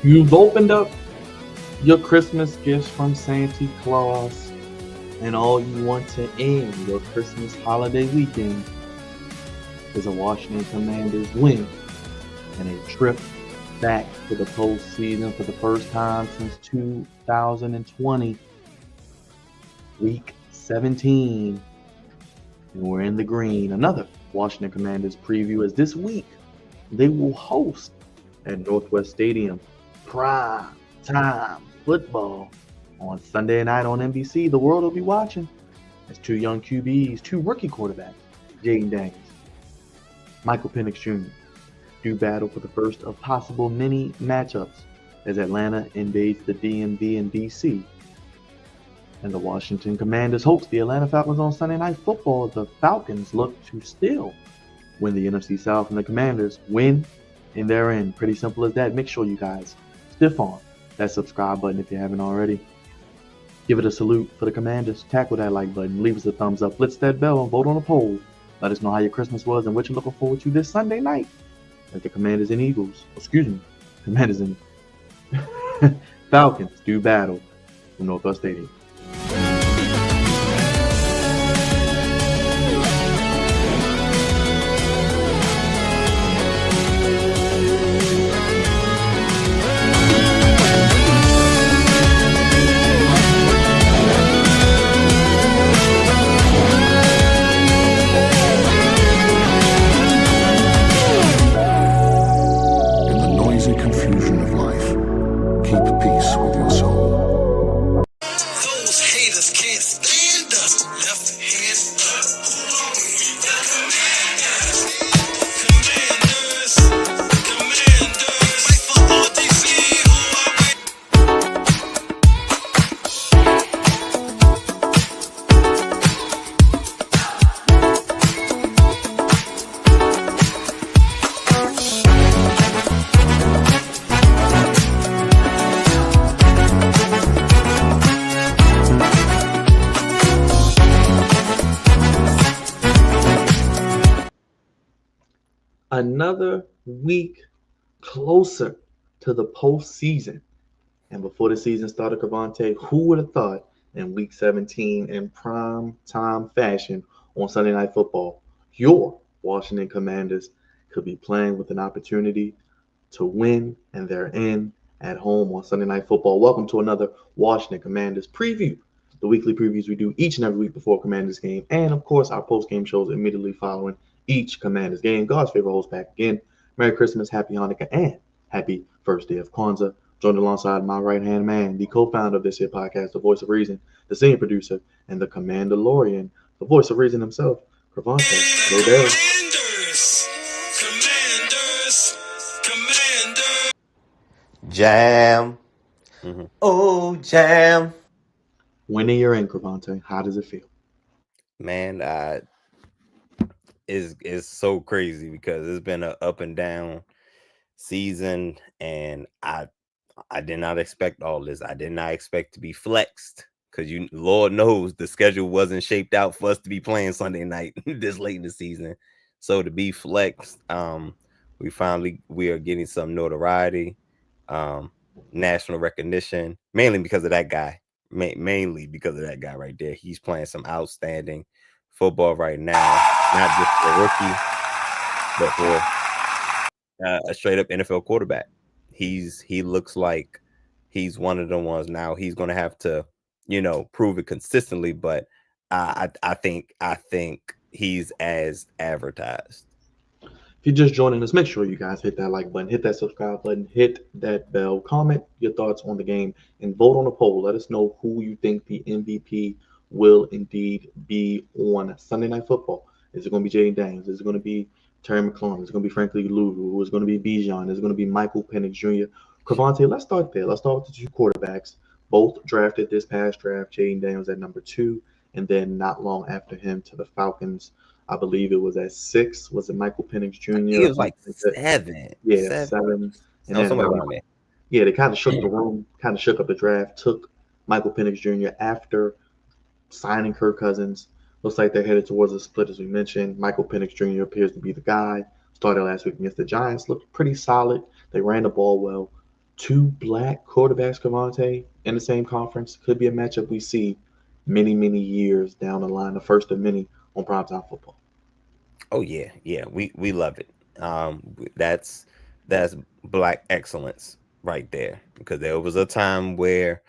You've opened up your Christmas gifts from Santa Claus, and all you want to end your Christmas holiday weekend is a Washington Commanders win and a trip back to the postseason for the first time since 2020, week 17, and we're in the green. Another Washington Commanders preview is this week they will host at Northwest Stadium Primetime football on Sunday night on NBC. The world will be watching as two young QBs, two rookie quarterbacks, Jaden Daniels, Michael Penix Jr., do battle for the first of possible many matchups as Atlanta invades the DMV in DC. And the Washington Commanders host the Atlanta Falcons on Sunday Night Football. The Falcons look to still win the NFC South, and the Commanders win in their end. Pretty simple as that. Make sure you guys stiff on that subscribe button if you haven't already. Give it a salute for the Commanders. Tackle that like button. Leave us a thumbs up. Blitz that bell and vote on a poll. Let us know how your Christmas was and what you're looking forward to this Sunday night as the Commanders and Eagles, Commanders and Falcons do battle from Northwest Stadium. Another week closer to the postseason. And before the season started, Crevonte, who would have thought in week 17 in prime time fashion on Sunday Night Football, your Washington Commanders could be playing with an opportunity to win, and they're in at home on Sunday Night Football. Welcome to another Washington Commanders preview. The weekly previews we do each and every week before Commanders game, and of course our post-game shows immediately following each Commanders game. God's favorite host back again. Merry Christmas, Happy Hanukkah, and Happy First Day of Kwanzaa. Joined alongside my right-hand man, the co-founder of this here podcast, the voice of reason, the senior producer, and the Commanderlorain, the voice of reason himself, Crevonte. Hey there. Commanders. Jam. Mm-hmm. Oh, jam. Winning your in, Crevonte. How does it feel? Man, is so crazy because it's been an up and down season, and I did not expect all this. I did not expect to be flexed because Lord knows the schedule wasn't shaped out for us to be playing Sunday night this late in the season. So to be flexed, we are getting some notoriety, national recognition, mainly because of that guy. Mainly because of that guy right there. He's playing some outstanding football right now, not just for a rookie, but for a straight up NFL quarterback. He looks like he's one of the ones now. He's going to have to, prove it consistently, but I think he's as advertised. If you're just joining us, make sure you guys hit that like button, hit that subscribe button, hit that bell, comment your thoughts on the game, and vote on the poll. Let us know who you think the MVP will indeed be on Sunday Night Football. Is it going to be Jaden Daniels? Is it going to be Terry McLaurin? Is it going to be Franklin Louvu? Is it going to be Bijan? Is it going to be Michael Penix Jr.? Crevonte, let's start there. Let's start with the two quarterbacks, both drafted this past draft. Jaden Daniels at number 2, and then not long after him to the Falcons. I believe it was at 6. Was it Michael Penix I think Jr.? it was like seven, Yeah, seven, 7. And no, then somewhere around there. yeah, they kind of shook the room, kind of shook up the draft, took Michael Penix Jr. after signing Kirk Cousins. Looks like they're headed towards a split, as we mentioned. Michael Penix Jr. appears to be the guy. Started last week against the Giants, looked pretty solid. They ran the ball well. Two black quarterbacks, Cavante, in the same conference could be a matchup we see many, many years down the line. The first of many on primetime football. Oh yeah, yeah, we love it. That's black excellence right there, because there was a time where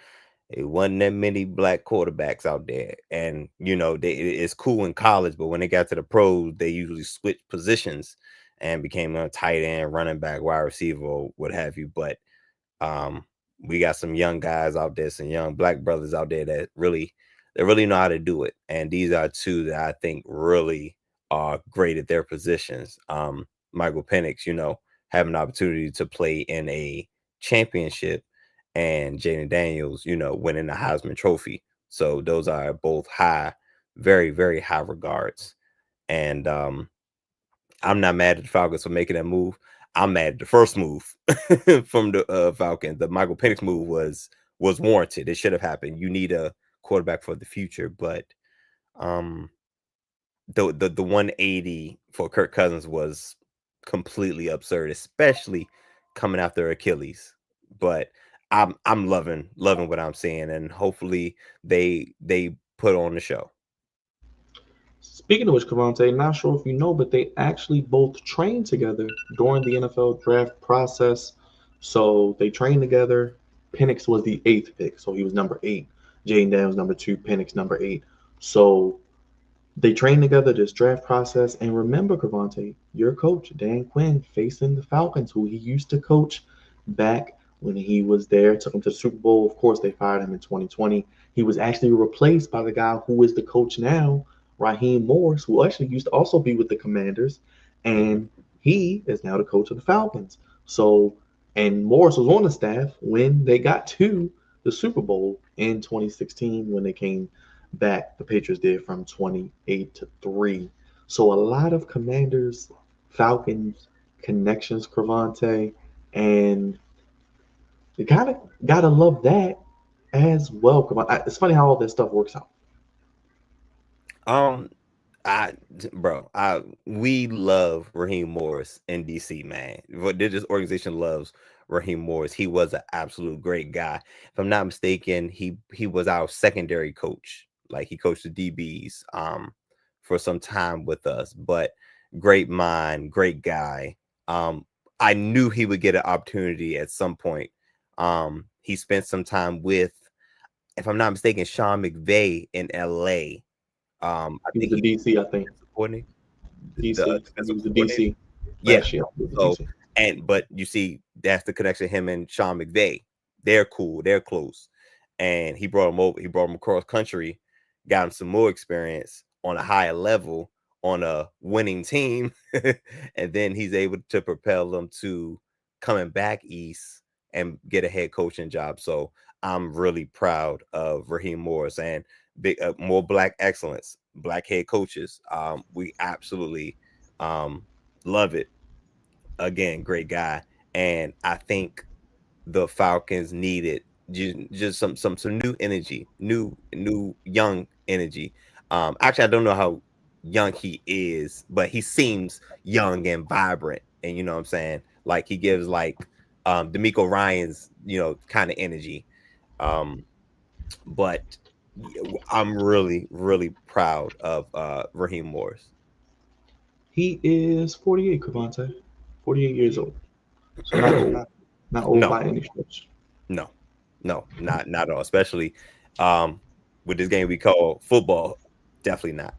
it wasn't that many black quarterbacks out there, and it's cool in college, but when they got to the pros, they usually switched positions and became a tight end, running back, wide receiver, or what have you. But um, we got some young guys out there, some young black brothers out there that really know how to do it. And these are two that I think really are great at their positions. Michael Penix, having an opportunity to play in a championship, and Jaden Daniels, winning the Heisman Trophy. So those are both high, very, very high regards. And I'm not mad at the Falcons for making that move. I'm mad at the first move from the Falcons. The Michael Penix move was warranted. It should have happened. You need a quarterback for the future, but um, the 180 for Kirk Cousins was completely absurd, especially coming after Achilles. But I'm loving what I'm seeing, and hopefully they put on the show. Speaking of which, Cavante, not sure if you know, but they actually both trained together during the NFL draft process. So they trained together. Penix was the 8th pick, so he was number 8. Jaden Daniels number 2, Penix number 8. So they trained together this draft process. And remember, Crevonte, your coach, Dan Quinn, facing the Falcons, who he used to coach back when he was there, took him to the Super Bowl. Of course, they fired him in 2020. He was actually replaced by the guy who is the coach now, Raheem Morris, who actually used to also be with the Commanders. And he is now the coach of the Falcons. So, and Morris was on the staff when they got to the Super Bowl in 2016 when they came back. The Patriots did from 28-3. So a lot of Commanders, Falcons connections, Crevonte, and you gotta love that as well. It's funny how all this stuff works out. Um, we love Raheem Morris in DC, man. What this organization loves Raheem Morris. He was an absolute great guy. If I'm not mistaken, he was our secondary coach. Like, he coached the DBs for some time with us. But great mind, great guy. I knew he would get an opportunity at some point. He spent some time with, if I'm not mistaken, Sean McVay in LA. I He was think the DC, I think. coordinator, DC. He defensive was the coordinator. DC Yeah. last year. So, but you see, that's the connection. Him and Sean McVay, they're cool, they're close, and he brought him over. He brought him across country, got him some more experience on a higher level on a winning team, and then he's able to propel them to coming back east and get a head coaching job. So I'm really proud of Raheem Morris and more black excellence, black head coaches. We absolutely love it. Again, great guy, and I think the Falcons needed just some new energy, new young energy. Actually, I don't know how young he is, but he seems young and vibrant, and you know what I'm saying. Like, he gives like D'Amico Ryan's kind of energy. But I'm really proud of Raheem Morris. He is 48, Cavante. 48 years old. So not old. Not old No, by any stretch. no, not at all. Especially with this game we call football. Definitely not.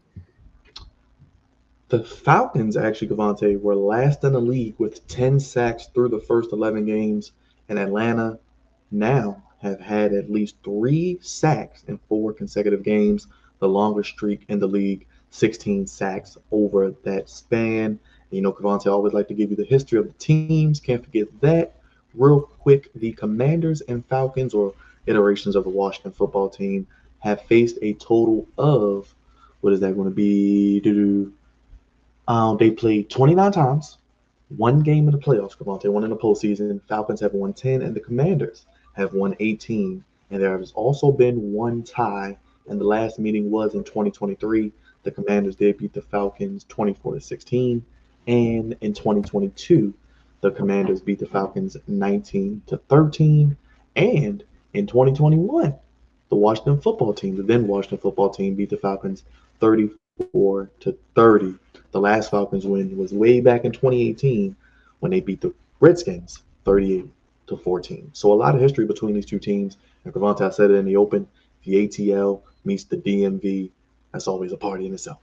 The Falcons, actually, Cavante, were last in the league with 10 sacks through the first 11 games, and Atlanta now have had at least 3 sacks in 4 consecutive games, the longest streak in the league, 16 sacks over that span. And Cavante, I always like to give you the history of the teams. Can't forget that. Real quick, the Commanders and Falcons, or iterations of the Washington football team, have faced a total of, what is that going to be? They played 29 times, one game in the playoffs, Cavante, one in the postseason. Falcons have won 10, and the Commanders have won 18. And there has also been one tie, and the last meeting was in 2023. The Commanders did beat the Falcons 24-16, and in 2022, the Commanders beat the Falcons 19-13, and in 2021, the Washington football team, the then Washington football team, beat the Falcons 34-30. The last Falcons win was way back in 2018 when they beat the Redskins 38-14. So a lot of history between these two teams. And Crevonte, said it in the open, the ATL meets the DMV. That's always a party in itself.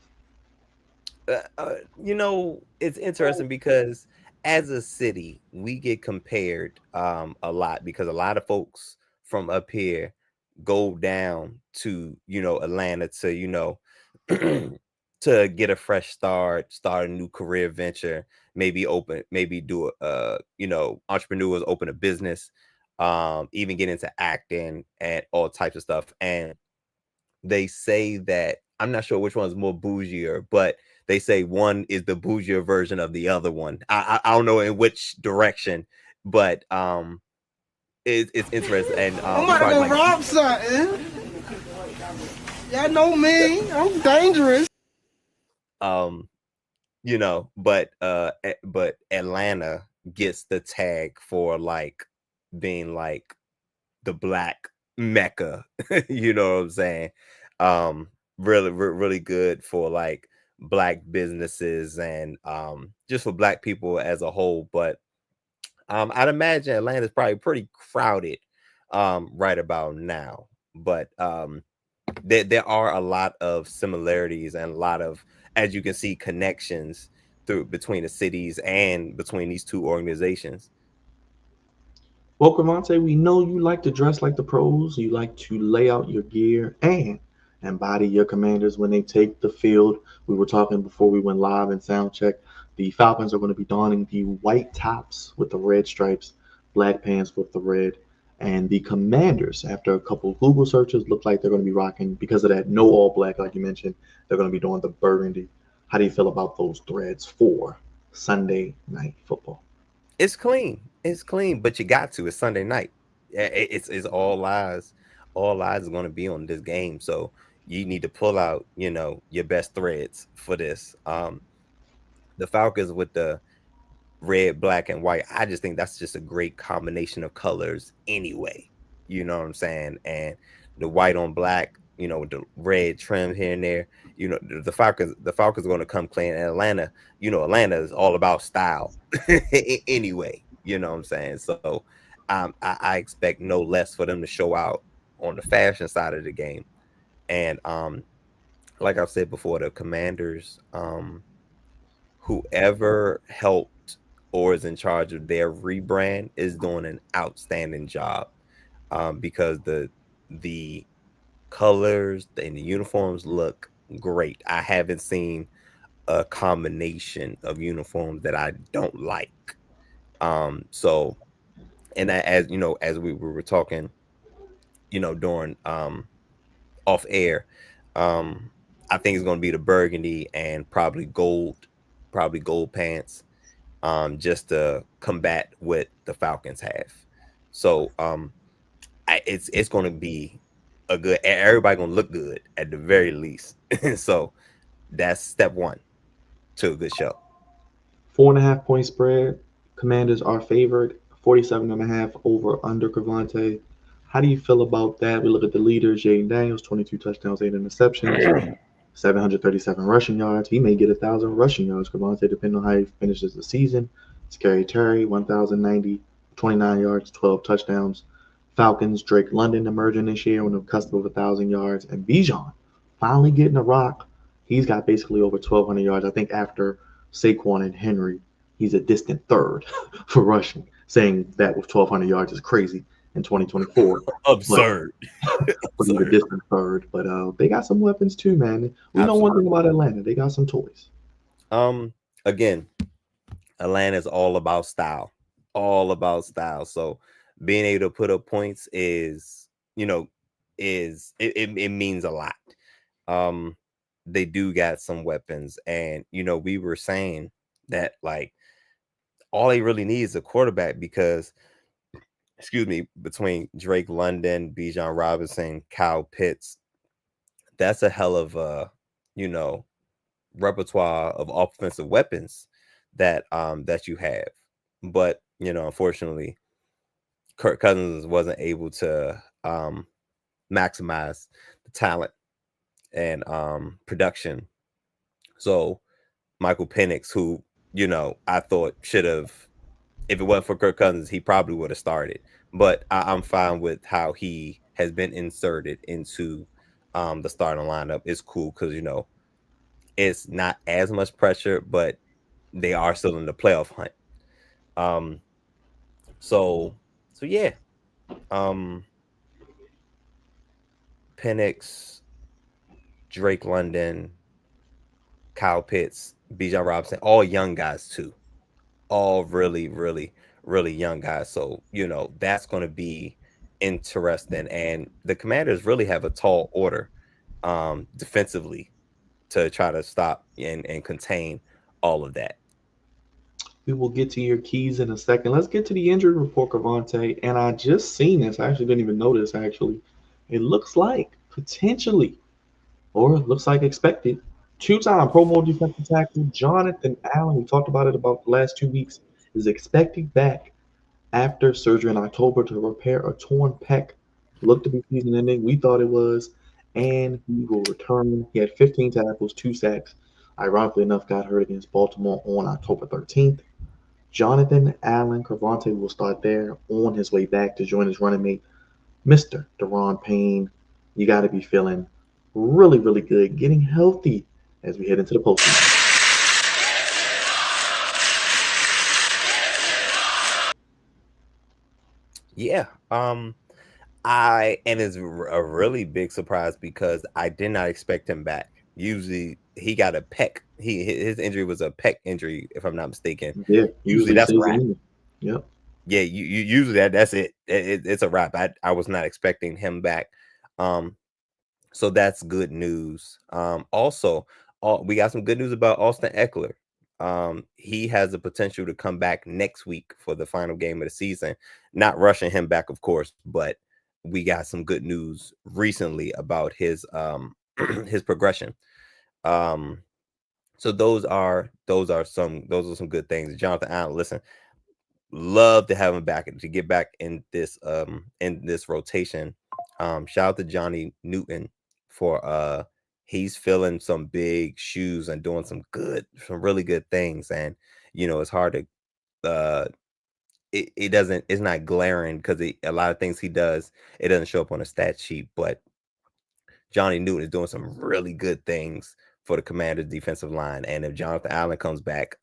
It's interesting because as a city, we get compared a lot because a lot of folks from up here go down to Atlanta to to get a fresh start a new career venture, maybe do entrepreneurs open a business, even get into acting and all types of stuff. And they say that, I'm not sure which one is more bougier, but they say one is the bougier version of the other one. I don't know in which direction, but it's interesting. And I'm about to go rob something. Y'all know me. I'm dangerous. But Atlanta gets the tag for like being like the black Mecca. You know what I'm saying? Really good for like black businesses and just for black people as a whole. But I'd imagine Atlanta's probably pretty crowded right about now. But there are a lot of similarities and a lot of, as you can see, connections between the cities and between these two organizations. Well, Crevonte, we know you like to dress like the pros. You like to lay out your gear and embody your Commanders when they take the field. We were talking before we went live and sound check. The Falcons are going to be donning the white tops with the red stripes, black pants with the red. And the Commanders, after a couple of Google searches, look like they're going to be rocking, because of that no all black, like you mentioned, they're going to be doing the burgundy. How do you feel about those threads for Sunday Night Football? It's clean. It's clean, but you got to. It's Sunday night. It's all eyes. All eyes are going to be on this game. So you need to pull out, your best threads for this. The Falcons with the red, black, and white. I just think that's just a great combination of colors anyway. You know what I'm saying? And the white on black, with the red trim here and there. The Falcons are going to come clean. In Atlanta, Atlanta is all about style anyway. You know what I'm saying? So I expect no less for them to show out on the fashion side of the game. And like I've said before, the Commanders, whoever helped or is in charge of their rebrand is doing an outstanding job, because the colors and the uniforms look great. I haven't seen a combination of uniforms that I don't like. So, and as we were talking, during off air, I think it's going to be the burgundy and probably gold pants, just to combat what the Falcons have. So it's going to be a good, everybody going to look good at the very least. So that's step one to a good show. 4.5 point spread. Commanders are favored. 47.5 over under Crevonte. How do you feel about that? We look at the leaders. Jaden Daniels, 22 touchdowns, 8 interceptions, 737 rushing yards. He may get 1,000 rushing yards, Crevonte, depending on how he finishes the season. Scary Terry, 1,090, 29 yards, 12 touchdowns. Falcons, Drake London emerging this year on the cusp of 1,000 yards. And Bijan finally getting a rock. He's got basically over 1,200 yards. I think after Saquon and Henry, he's a distant third for rushing. Saying that with 1,200 yards is crazy in 2024. Absurd. But he's a distant third. But they got some weapons too, man. We know one thing about Atlanta. They got some toys. Again, Atlanta is all about style. All about style. So being able to put up points is, it means a lot. They do got some weapons, and we were saying that like all they really need is a quarterback because, excuse me, between Drake London, Bijan Robinson, Kyle Pitts, that's a hell of a repertoire of offensive weapons that you have. But unfortunately, Kirk Cousins wasn't able to maximize the talent and production. So Michael Penix, who I thought should have, if it wasn't for Kirk Cousins, he probably would have started. But I'm fine with how he has been inserted into the starting lineup. It's cool because it's not as much pressure, but they are still in the playoff hunt. So yeah. Penix, Drake London, Kyle Pitts, Bijan Robinson, all young guys too. All really, really, really young guys. So, that's going to be interesting. And the Commanders really have a tall order defensively to try to stop and contain all of that. We will get to your keys in a second. Let's get to the injury report, Crevonte. And I just seen this. I actually didn't even notice, actually. It looks like potentially, or it looks like expected, two-time Pro Bowl defensive tackle Jonathan Allen, we talked about it about the last 2 weeks, is expected back after surgery in October to repair a torn pec. Looked to be season ending. We thought it was. And he will return. He had 15 tackles, 2 sacks. Ironically enough, got hurt against Baltimore on October 13th. Jonathan Allen, Crevonte will start there on his way back to join his running mate, Mr. Daron Payne. You got to be feeling really, really good, getting healthy as we head into the postseason. Yeah. And it's a really big surprise because I did not expect him back. Usually he got a pec. His injury was a pec injury, if I'm not mistaken. Yeah, usually that's a wrap. Yep. Yeah, you usually that's it. It's a wrap. I was not expecting him back. So that's good news. Also, we got some good news about Austin Eckler. He has the potential to come back next week for the final game of the season. Not rushing him back, of course, but we got some good news recently about his his progression. So those are some good things. Jonathan Allen, listen, love to have him back to get back in this rotation. Shout out to Johnny Newton for he's filling some big shoes and doing some really good things. And it's hard to it's not glaring because a lot of things he does, it doesn't show up on a stat sheet, but Johnny Newton is doing some really good things for the Commanders defensive line. And if Jonathan Allen comes back,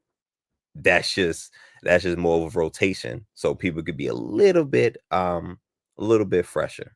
that's just more of a rotation, so people could be a little bit fresher.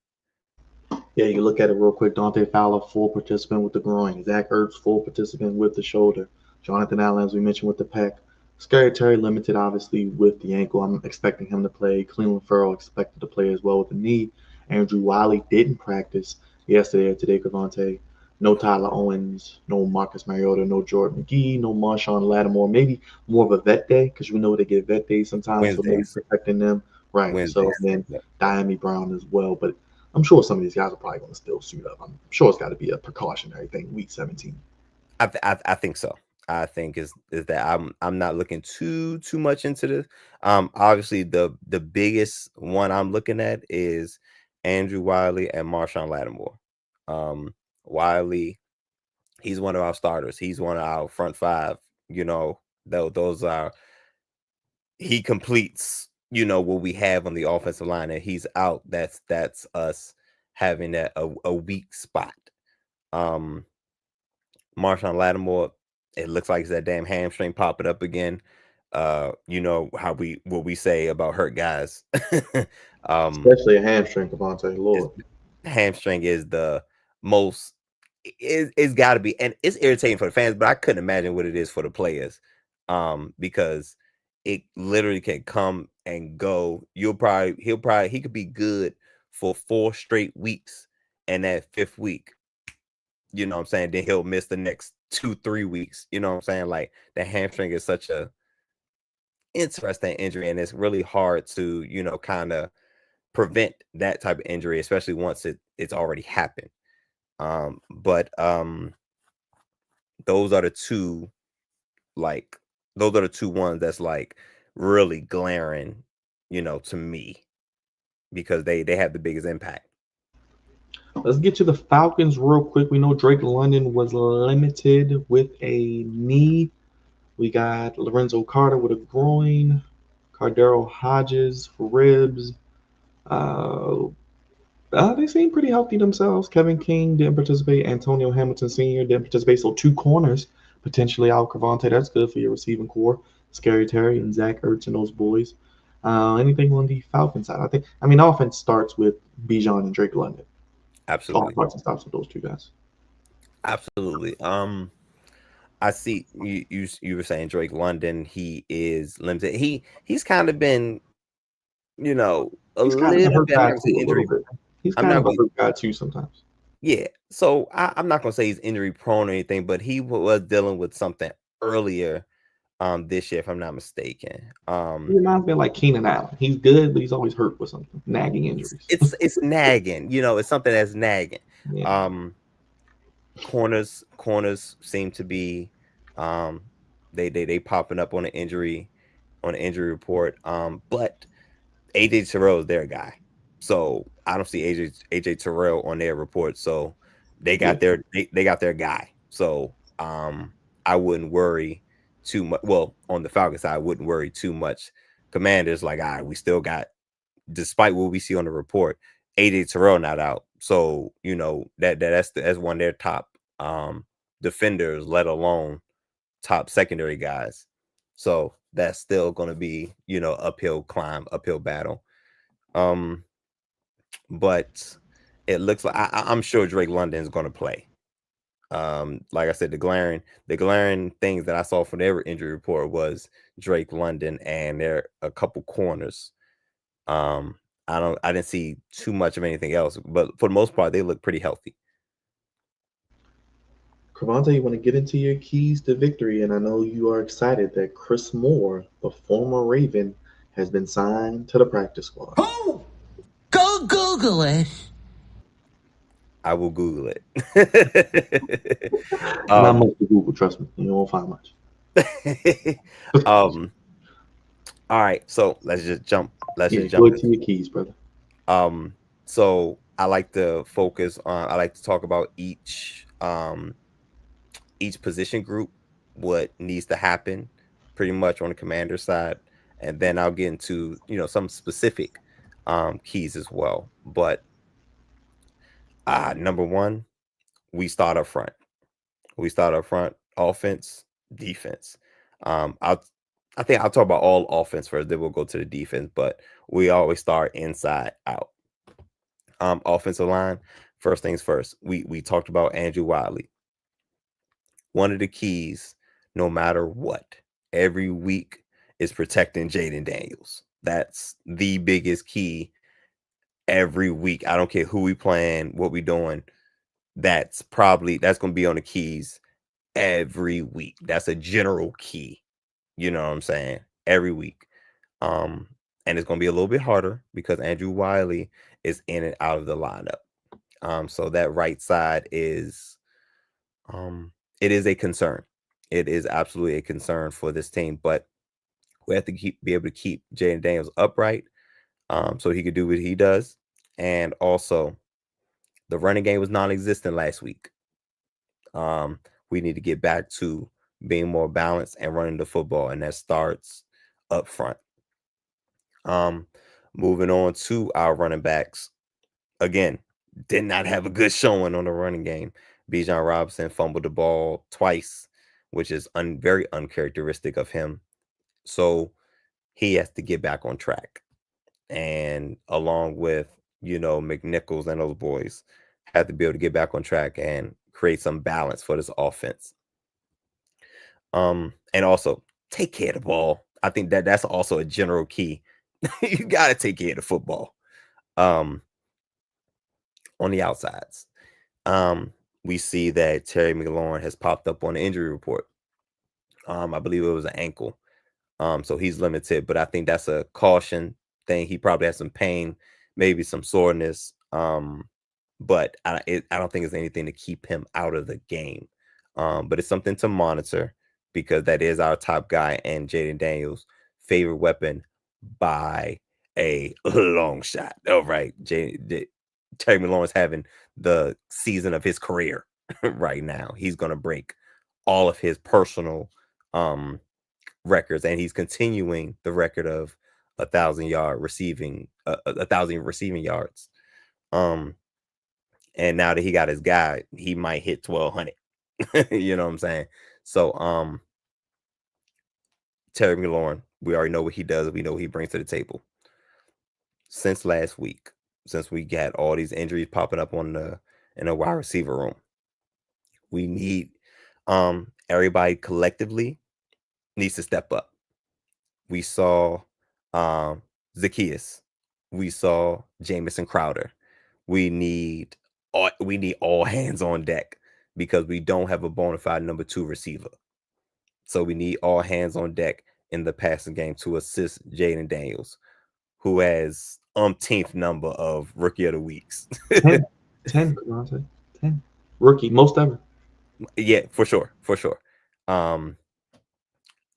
Yeah, you look at it real quick. Dante Fowler, full participant with the groin. Zach Ertz, full participant with the shoulder. Jonathan Allen, as we mentioned, with the pec. Scary Terry limited, obviously, with the ankle. I'm expecting him to play. Cleveland Farrell expected to play as well with the knee. Andrew Wiley didn't practice yesterday or today, Crevonte. No Tyler Owens, no Marcus Mariota, no Jordan McGee, no Marshawn Lattimore. Maybe more of a vet day because we know they get vet days sometimes, Wednesdays. so maybe protecting them. Right. Wednesdays. So then Diami Brown as well. But I'm sure some of these guys are probably going to still suit up. I'm sure it's got to be a precautionary thing, week 17. I think so. I think is that I'm not looking too much into this. Obviously the biggest one I'm looking at is Andrew Wiley and Marshawn Lattimore. Wiley, he's one of our starters. He's one of our front five. Those are, he completes what we have on the offensive line, and he's out. That's us having a weak spot. Marshawn Lattimore, it looks like it's that damn hamstring popping up again. You know what we say about hurt guys. Especially a hamstring, Crevonte. Lord. Hamstring is the most. It's got to be, and it's irritating for the fans, but I couldn't imagine what it is for the players, because it literally can come and go. He could be good for 4 straight weeks, and that 5th week, you know what I'm saying, then he'll miss the next 2-3 weeks. You know what I'm saying? Like, the hamstring is such a interesting injury, and it's really hard to, kind of prevent that type of injury, especially once it's already happened. But those are the two, ones that's like really glaring, to me, because they have the biggest impact. Let's get to the Falcons real quick. We know Drake London was limited with a knee. We got Lorenzo Carter with a groin, Cardero Hodges for ribs. They seem pretty healthy themselves. Kevin King didn't participate. Antonio Hamilton Sr. didn't participate. So 2 corners potentially out. Crevonte, that's good for your receiving core. Scary Terry and Zach Ertz and those boys. Anything on the Falcons side? Offense starts with Bijan and Drake London. Absolutely. All starts and stops with those 2 guys. Absolutely. I see you were saying Drake London, he is limited. He's kind of been, a little bit. Injury. He's kind of a hurt guy too sometimes. Yeah. So I'm not gonna say he's injury prone or anything, but he was dealing with something earlier this year, if I'm not mistaken. He reminds me of like Keenan Allen. He's good, but he's always hurt with something. Nagging injuries. It's nagging, it's something that's nagging. Yeah. Corners seem to be they popping up on the injury report. But AJ Terrell is their guy. So I don't see AJ Terrell on their report. So they got their guy. So I wouldn't worry too much. Well, on the Falcons side, I wouldn't worry too much. Commanders, like, all right, we still got, despite what we see on the report, AJ Terrell not out. So that's one of their top defenders, let alone top secondary guys. So that's still going to be, uphill battle. But it looks like I'm sure Drake London is going to play. Like I said, the glaring things that I saw from their injury report was Drake London and there a couple corners. I didn't see too much of anything else, but for the most part, they look pretty healthy. Crevonte, you want to get into your keys to victory, and I know you are excited that Chris Moore, the former Raven, has been signed to the practice squad. Oh! Go Google it. I will Google it. Not much to Google, trust me. You won't find much. All right, so let's just jump. Let's just jump into your keys, brother. So I like to focus on. I like to talk about each position group, what needs to happen, pretty much on the commander side, and then I'll get into some specific keys as well. But number one, we start up front. Offense, defense. I think I'll talk about all offense first, then we'll go to the defense, but we always start inside out. Offensive line, first things first. We talked about Andrew Wiley. One of the keys, no matter what, every week is protecting Jaden Daniels. That's the biggest key every week. I don't care who we playing, what we doing. That's going to be on the keys every week. That's a general key. You know what I'm saying? Every week. And it's going to be a little bit harder because Andrew Wiley is in and out of the lineup. So that right side is it is a concern. It is absolutely a concern for this team, but we have to be able to keep Jaden Daniels upright so he could do what he does. And also, the running game was non-existent last week. We need to get back to being more balanced and running the football, and that starts up front. Moving on to our running backs. Again, did not have a good showing on the running game. Bijan Robinson fumbled the ball twice, which is very uncharacteristic of him. So he has to get back on track. And along with, McNichols and those boys have to be able to get back on track and create some balance for this offense. And also take care of the ball. I think that's also a general key. You got to take care of the football. On the outsides. We see that Terry McLaurin has popped up on the injury report. I believe it was an ankle. So he's limited, but I think that's a caution thing. He probably has some pain, maybe some soreness. But I don't think it's anything to keep him out of the game. But it's something to monitor because that is our top guy and Jaden Daniels' favorite weapon by a long shot. All right. Terry McLaurin's having the season of his career right now. He's going to break all of his personal records, and he's continuing the record of 1,000 receiving yards. And now that he got his guy, he might hit 1,200. You know what I'm saying? So Terry McLaurin, we already know what he does. We know what he brings to the table. Since last week, since we got all these injuries popping up in the wide receiver room, we need everybody collectively needs to step up. We saw Zacchaeus. We saw Jamison Crowder. We need all hands on deck because we don't have a bona fide number 2 receiver. So we need all hands on deck in the passing game to assist Jaden Daniels, who has umpteenth number of rookie of the weeks. 10, Crevonte. 10. Rookie, most ever. Yeah, for sure.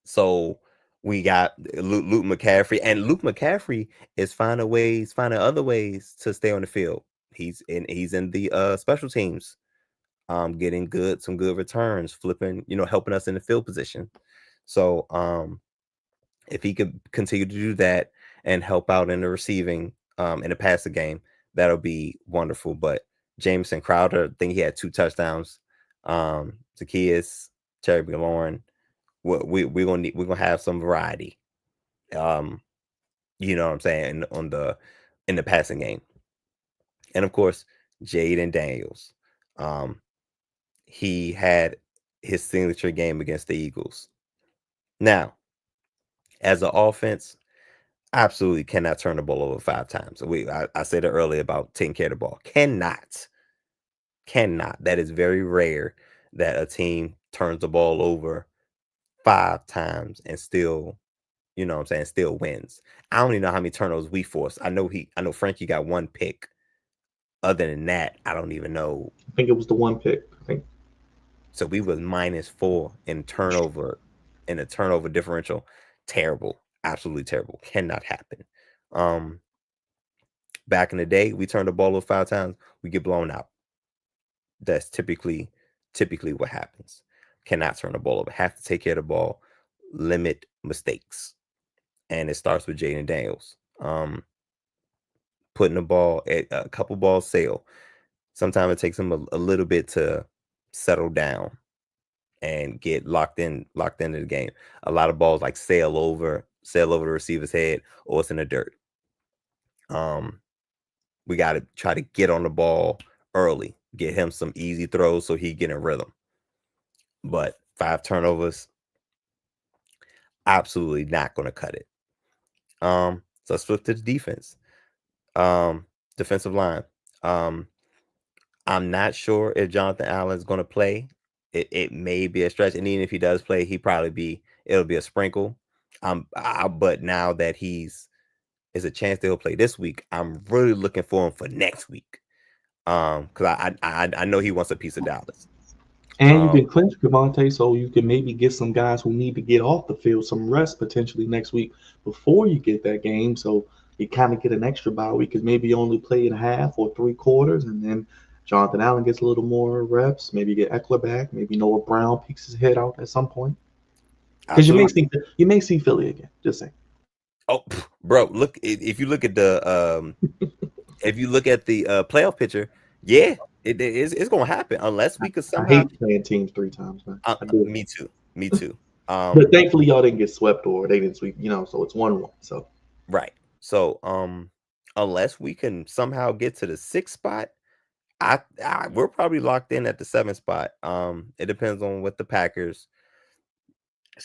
So we got Luke McCaffrey, and Luke McCaffrey is finding other ways to stay on the field. He's in the special teams, getting some good returns, flipping, helping us in the field position. So if he could continue to do that and help out in the receiving, in the passing game, that'll be wonderful. But Jamison Crowder, I think he had 2 touchdowns. Zacchaeus, Terry McLaurin, we're gonna have some variety. You know what I'm saying, in the passing game. And of course, Jaden Daniels. He had his signature game against the Eagles. Now, as an offense, absolutely cannot turn the ball over 5 times. I said it earlier about taking care of the ball. Cannot. That is very rare that a team turns the ball over 5 times and still, still wins. I don't even know how many turnovers we forced. I know Frankie got 1 pick. Other than that, I don't even know. I think it was the 1 pick. I think. So we was -4 in a turnover differential. Terrible. Absolutely terrible. Cannot happen. Back in the day, we turned the ball over 5 times, we get blown out. That's typically what happens. Cannot turn the ball over. Have to take care of the ball. Limit mistakes. And it starts with Jaden Daniels. Putting the ball at a couple balls sail. Sometimes it takes him a little bit to settle down and get locked into the game. A lot of balls like sail over the receiver's head, or it's in the dirt. We got to try to get on the ball early, get him some easy throws so he get in rhythm. But 5 turnovers, absolutely not going to cut it. So let's flip to the defense. Defensive line. I'm not sure if Jonathan Allen is going to play. It may be a stretch, and even if he does play, it'll be a sprinkle. But now that is a chance that he'll play this week, I'm really looking for him for next week. Because I know he wants a piece of Dallas. And you can clinch Crevonte, so you can maybe get some guys who need to get off the field some rest potentially next week before you get that game. So you kind of get an extra bye week because maybe you only play in half or 3 quarters, and then Jonathan Allen gets a little more reps. Maybe you get Eckler back. Maybe Noah Brown peeks his head out at some point. Because you may see Philly again. Just saying. Oh, bro! Look, if you look at the playoff picture, yeah, It's gonna happen unless we could I somehow. hate playing teams 3 times, man. I do. Me too. But thankfully, y'all didn't get swept or they didn't sweep. So it's 1-1. So Right. So unless we can somehow get to the 6th spot, we're probably locked in at the 7th spot. It depends on what the Packers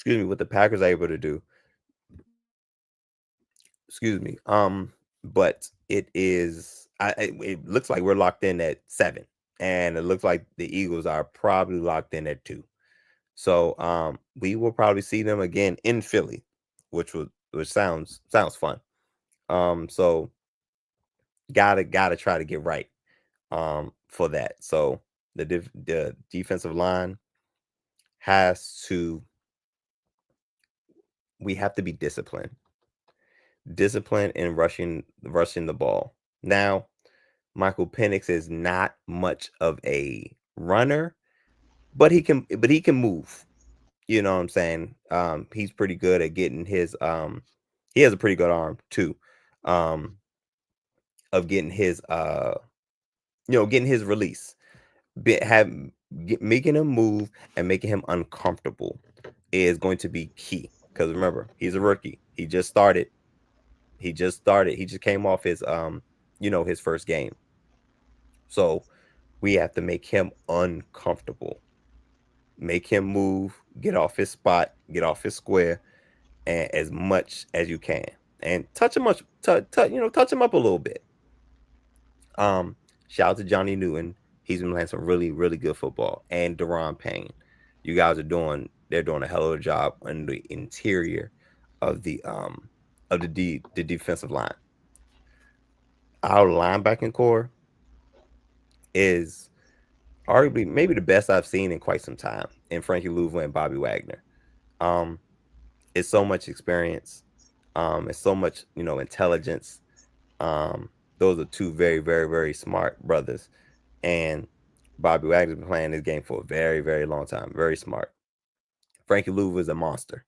are able to do. Excuse me. But it looks like we're locked in at 7, and it looks like the Eagles are probably locked in at 2. So we will probably see them again in Philly, which sounds fun. So gotta try to get right for that. So the defensive line we have to be disciplined in rushing the ball. Now, Michael Penix is not much of a runner, but he can move. You know what I'm saying? He's pretty good at getting his he has a pretty good arm too. Of getting his getting his release. Making him move and making him uncomfortable is going to be key, because remember, he's a rookie. He just started. He just came off his his first game. So we have to make him uncomfortable. Make him move, get off his spot, get off his square, and as much as you can. And touch him up a little bit. Shout out to Johnny Newton. He's been playing some really, really good football. And Deron Payne. You guys are doing a hell of a job on the interior of the defensive line. Our linebacking core is arguably maybe the best I've seen in quite some time in Frankie Louvu and Bobby Wagner. It's so much experience. It's so much, intelligence. Those are two very, very, very smart brothers. And Bobby Wagner's been playing this game for a very, very long time. Very smart. Frankie Louvu is a monster.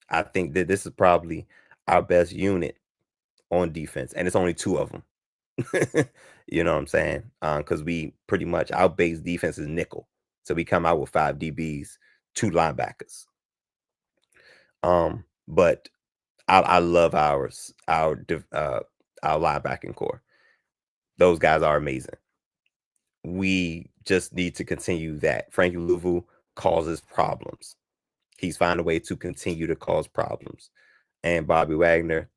I think that this is probably our best unit on defense, and it's only 2 of them. You know what I'm saying? Because we pretty much, our base defense is nickel. So we come out with 5 DBs, 2 linebackers. But I love our linebacking core. Those guys are amazing. We just need to continue that. Frankie Louvu causes problems. He's found a way to continue to cause problems. And Bobby Wagner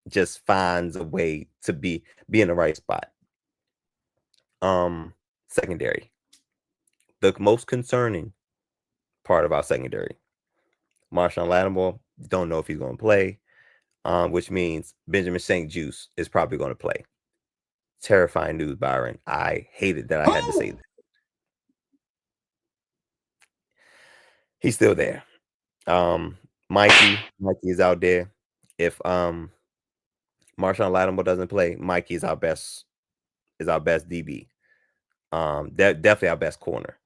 just finds a way to be in the right spot. Secondary. The most concerning part of our secondary. Marshawn Lattimore, don't know if he's going to play, which means Benjamin St. Juste is probably going to play. Terrifying news, Byron. I hated that I had to say that. He's still there. Mikey is out there. If Marshawn Lattimore doesn't play, Mikey is our best DB. Definitely our best corner.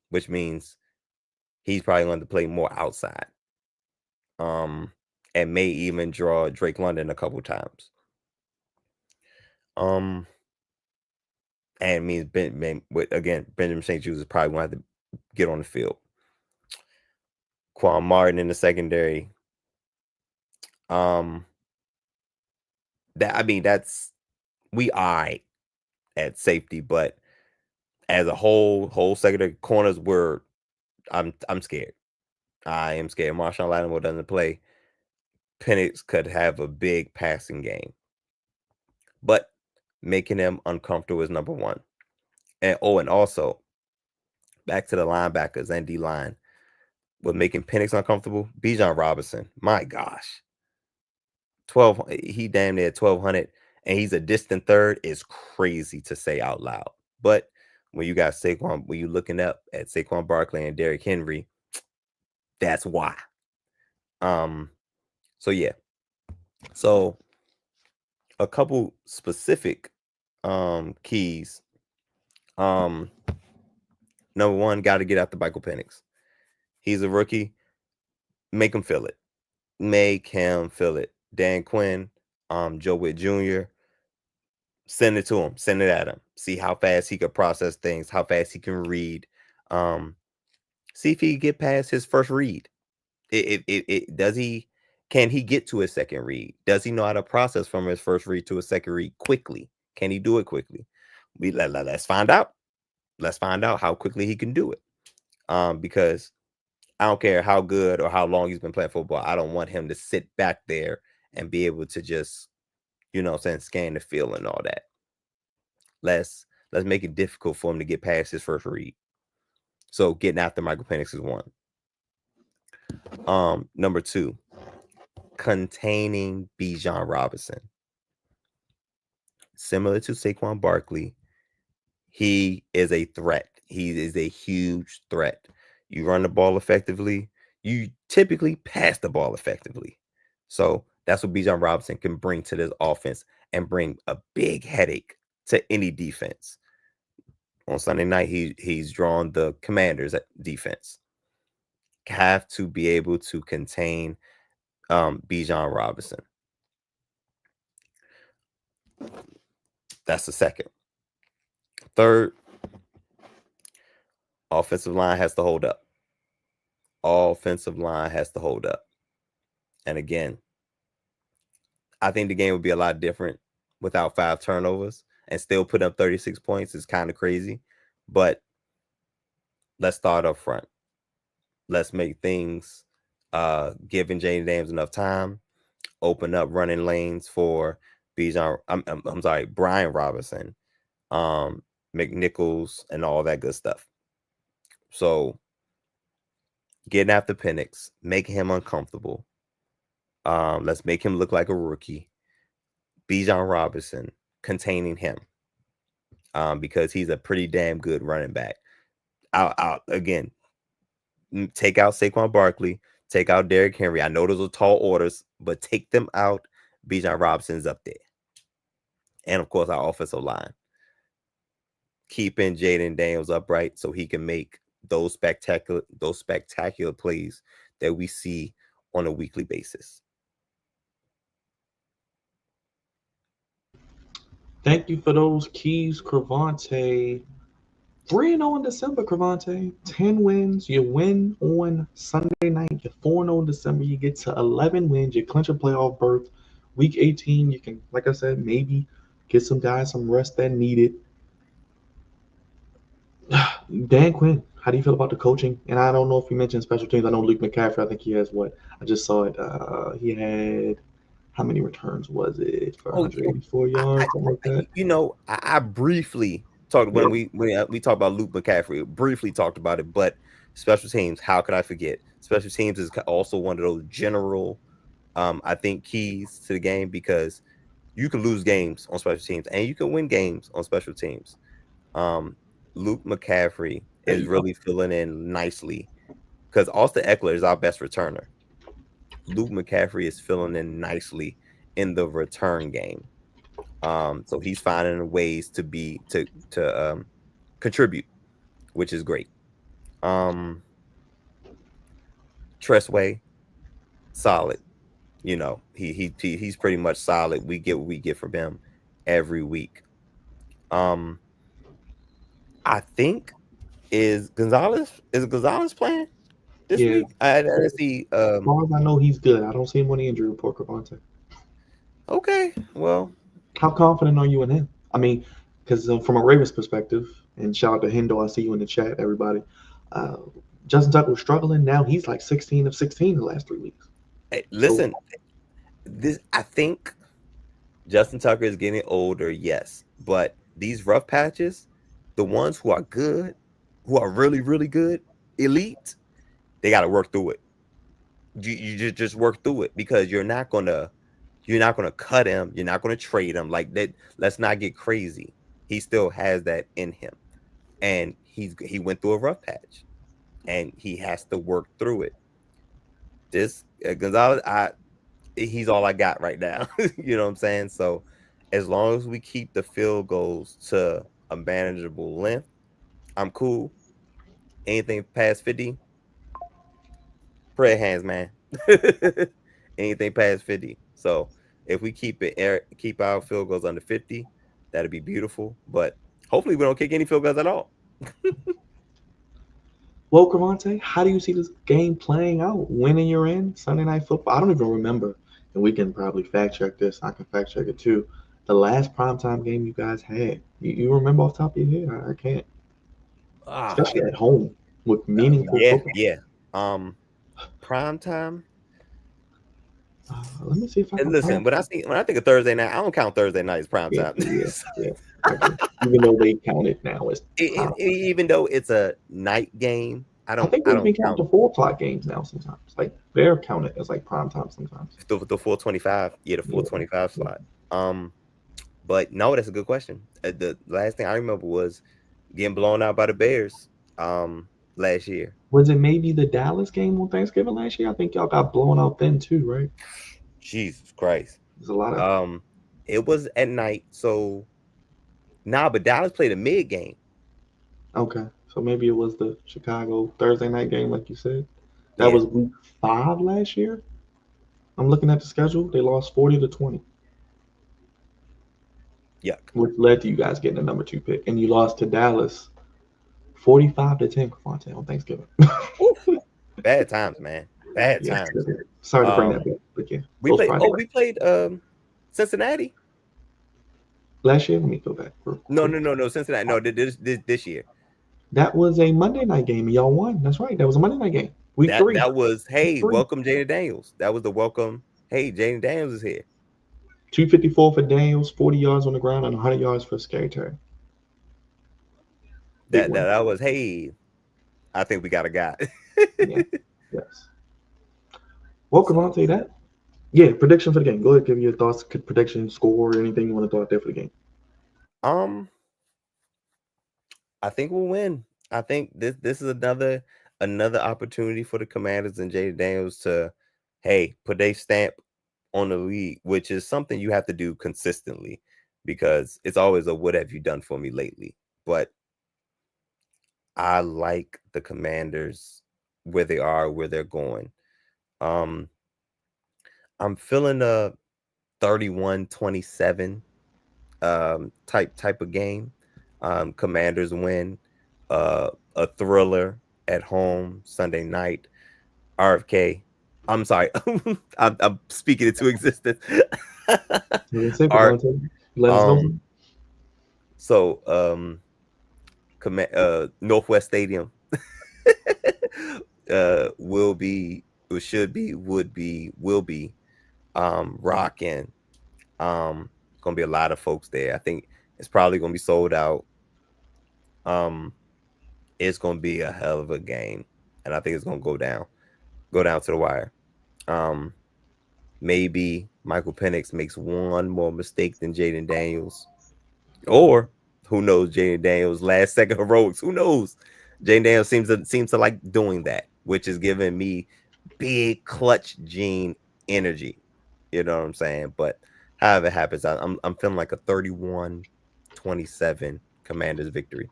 Which means he's probably going to play more outside. And may even draw Drake London a couple times. And it means Benjamin St. Juste is probably going to have to get on the field. Quan Martin in the secondary. We eye at safety, but as a whole secondary corners I'm scared. I am scared. Marshawn Lattimore doesn't play. Penix could have a big passing game, but making them uncomfortable is number 1. And also back to the linebackers and D line. With making Penix uncomfortable, Bijan Robinson, my gosh, 12. He damn near 1,200, and he's a distant third. Is crazy to say out loud. But when you got Saquon, when you're looking up at Saquon Barkley and Derrick Henry, that's why. So yeah. So a couple specific keys. Number 1, got to get out the Michael Penix. He's a rookie. Make him feel it. Dan Quinn, Joe Witt Jr., send it to him, send it at him, see how fast he could process things, how fast he can read. See if he can get past his first read. Can he get to his second read? Does he know how to process from his first read to a second read quickly? Can he do it quickly? Let's find out. Let's find out how quickly he can do it. Because I don't care how good or how long he's been playing football. I don't want him to sit back there and be able to just, scan the field and all that. Let's make it difficult for him to get past his first read. So getting after Michael Penix is one. Number two, containing Bijan Robinson. Similar to Saquon Barkley, he is a threat. He is a huge threat. You run the ball effectively, you typically pass the ball effectively. So that's what Bijan Robinson can bring to this offense and bring a big headache to any defense. On Sunday night, he's drawn the Commanders' defense. Have to be able to contain Bijan Robinson. That's the second. Third, offensive line has to hold up. Offensive line has to hold up. And again, I think the game would be a lot different without 5 turnovers and still put up 36 points. Is kind of crazy. But let's start up front. Let's make things giving Jaden Daniels enough time, open up running lanes for Brian Robinson, McNichols, and all that good stuff. So getting after Penix, making him uncomfortable. Let's make him look like a rookie. Bijan Robinson, containing him. Because he's a pretty damn good running back. I'll again, take out Saquon Barkley, take out Derrick Henry. I know those are tall orders, but take them out. Bijan Robinson's up there. And of course, our offensive line. Keeping Jaden Daniels upright so he can make those spectacular plays that we see on a weekly basis. Thank you for those keys, Crevonte. 3-0 in December, Crevonte. 10 wins. You win on Sunday night. You're 4-0 in December. You get to 11 wins. You clinch a playoff berth. Week 18, you can, like I said, maybe get some guys some rest that need it. Dan Quinn, how do you feel about the coaching? And I don't know if you mentioned special teams. I know Luke McCaffrey, I think he has what? I just saw it. He had, how many returns was it? For 184 yards, something like that? I briefly talked when we talked about Luke McCaffrey, briefly talked about it, but special teams, how could I forget? Special teams is also one of those general, I think, keys to the game, because you can lose games on special teams and you can win games on special teams. Luke McCaffrey is really filling in nicely because Austin Eckler is our best returner. Luke McCaffrey is filling in nicely in the return game. So he's finding ways to contribute, which is great. Tressway, solid. He's pretty much solid. We get what we get from him every week. I think is Gonzalez playing this week? I see. As far as I know, he's good. I don't see him on the injury report, Crevonte. Okay, well, how confident are you in him? I mean, because from a Ravens perspective, and shout out to Hendo, I see you in the chat, everybody. Justin Tucker was struggling. Now he's like 16 of 16 the last 3 weeks. Hey, listen, I think Justin Tucker is getting older, yes, but these rough patches, the ones who are good, who are really, really good, elite, they got to work through it. You just work through it, because you're not gonna cut him. You're not gonna trade him like that. Let's not get crazy. He still has that in him, and he went through a rough patch, and he has to work through it. This Gonzalez, he's all I got right now. You know what I'm saying? So as long as we keep the field goals to a manageable length, I'm cool. Anything past 50, prayer hands, man. Anything past 50. So if we keep our field goals under 50, That'd be beautiful. But hopefully we don't kick any field goals at all. Well, Crevonte, how do you see this game playing out? Winning you're in Sunday Night Football? I don't even remember, and we can probably fact check this. I can fact check it too. The last primetime game you guys had. You remember off the top of your head? I can't. Especially at home with meaningful football. Yeah. Prime time. Let me see if I can. And listen, when I think of Thursday night, I don't count Thursday night as prime time. Yeah. Even though they count it now as even though it's a night game, I think they even count the 4 o'clock games now sometimes. Like they're counted as like prime time sometimes. The 4:25, the 4:25 slot. But no, that's a good question. The last thing I remember was getting blown out by the Bears last year. Was it maybe the Dallas game on Thanksgiving last year? I think y'all got blown out then too, right? Jesus Christ. There's a lot of it was at night, so but Dallas played a mid game. Okay. So maybe it was the Chicago Thursday night game, like you said. That was week 5 last year. I'm looking at the schedule. They lost 40-20. Yuck. Which led to you guys getting the number 2 pick. And you lost to Dallas 45-10, Crevonte, on Thanksgiving. Bad times, man. Bad times. Sorry to bring that back, but yeah. We played Cincinnati last year. Let me go back. No, Cincinnati. No, this year. That was a Monday night game. Y'all won. That's right. That was a Monday night game. Week 3. That was, hey, welcome Jaden Daniels. That was the welcome. Hey, Jaden Daniels is here. 254 for Daniels, 40 yards on the ground, and 100 yards for Scary Terry. That was, hey, I think we got a guy. Yes. Well, Crevonte, that. Yeah, prediction for the game. Go ahead, give your thoughts, prediction, score, anything you want to throw out there for the game. I think we'll win. I think this is another opportunity for the Commanders and Jaden Daniels to, hey, put their stamp on the league, which is something you have to do consistently because it's always a what have you done for me lately. But I like the Commanders where they are, where they're going. I'm feeling a 31-27 type of game. Commanders win, a thriller at home Sunday night. RFK. I'm sorry. I'm speaking into existence. Northwest Stadium will be rocking. Gonna be a lot of folks there. I think it's probably gonna be sold out. It's gonna be a hell of a game, and I think it's gonna go down to the wire. Maybe Michael Penix makes one more mistake than Jaden Daniels, or who knows, Jaden Daniels last second heroics. Who knows? Jaden Daniels seems to like doing that, which is giving me big clutch gene energy. You know what I'm saying? But however it happens, I'm feeling like a 31-27 Commanders victory.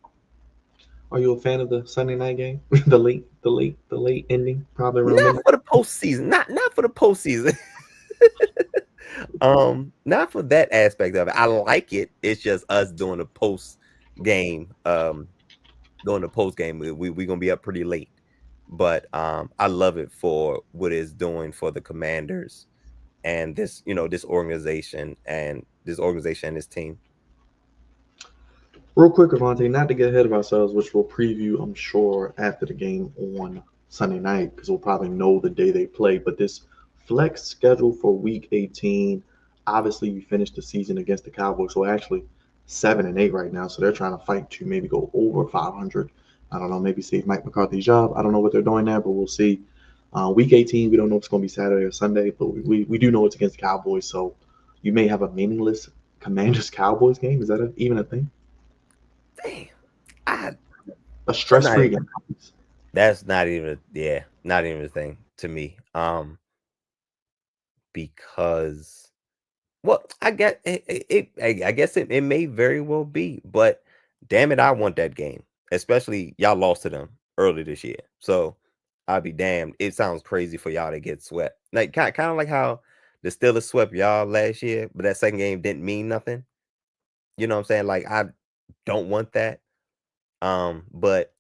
Are you a fan of the Sunday night game? the late ending, probably around not for the postseason. Not for the postseason. Not for that aspect of it. I like it. It's just us doing the post game. We're gonna be up pretty late. But I love it for what it's doing for the Commanders and this organization and this team. Real quick, Crevonte, not to get ahead of ourselves, which we'll preview, I'm sure, after the game on Sunday night, because we'll probably know the day they play. But this flex schedule for Week 18, obviously you finished the season against the Cowboys, so actually 7-8 right now. So they're trying to fight to maybe go over 500. I don't know, maybe save Mike McCarthy's job. I don't know what they're doing there, but we'll see. Week 18, we don't know if it's going to be Saturday or Sunday, but we do know it's against the Cowboys. So you may have a meaningless Commanders-Cowboys game. Is that even a thing? Damn, a stress-free game. That's not even a thing to me. Because, well, I guess it may very well be, but damn it, I want that game. Especially y'all lost to them early this year, so I'll be damned. It sounds crazy for y'all to get swept, like kind of like how the Steelers swept y'all last year, but that second game didn't mean nothing. You know what I'm saying? Like, I don't want that. But